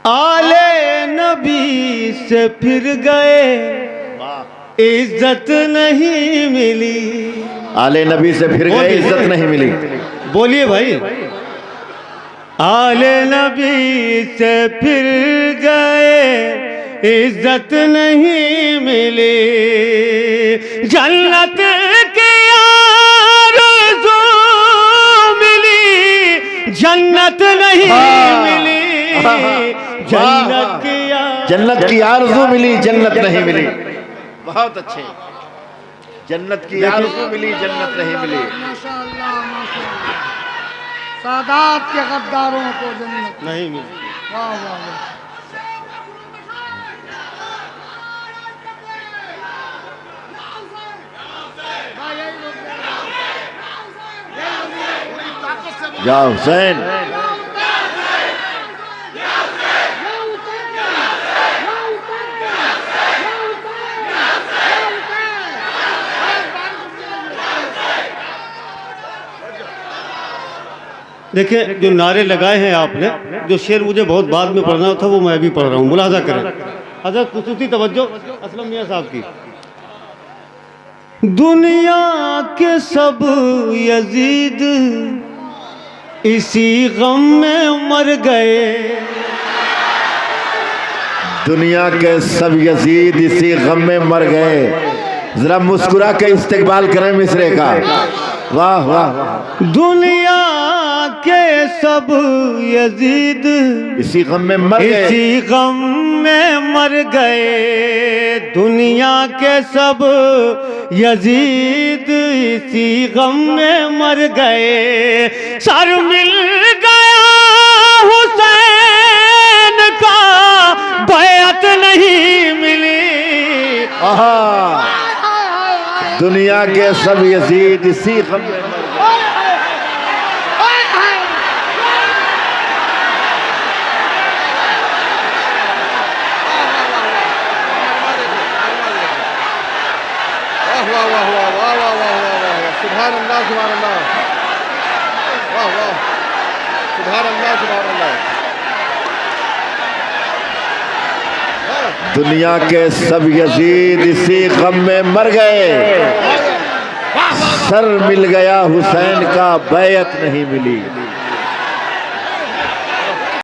आले नबी से फिर गए, इज्जत नहीं मिली। आले नबी से फिर गए, इज्जत नहीं मिली। बोलिए भाई। आले नबी से फिर गए, इज्जत नहीं मिली। जन्नत की आरज़ू मिली, जन्नत नहीं मिली। जन्नत की आरज़ू मिली, जन्नत नहीं मिली। बहुत अच्छे। जन्नत की आरज़ू मिली, जन्नत नहीं मिली। माशाअल्लाह माशाअल्लाह। सादात के गद्दारों को जन्नत नहीं मिली। वाह वाह वाह। या हुसैन। देखिए, जो नारे लगाए हैं आपने, जो शेर मुझे बहुत बाद में पढ़ना था वो मैं भी पढ़ रहा हूँ, मुलाहजा करें। हज़रत खुसूसी तवज्जो असलम मियां साहब की। दुनिया के सब यजीद इसी गम में मर गए। दुनिया के सब यजीद इसी गम में मर गए। जरा मुस्कुरा के इस्तेकबाल करें मिसरे का। वाह वाह। दुनिया के सब यजीद इसी गम में मर गए, इसी गम में मर गए। दुनिया के सब यजीद इसी गम में मर गए। सर मिल गया हुसैन का, बैअत नहीं मिली। आहा। दुनिया के सब यजीद इसी गम में मर गए। वाह वाह वाह वाह वाह वाह वाह वाह। सुभान अल्लाह सुभान अल्लाह। वाह वाह। सुभान अल्लाह सुभान अल्लाह। दुनिया के सब यजीद इसी गम में मर गए। सर मिल गया हुसैन का, बैयत नहीं मिली।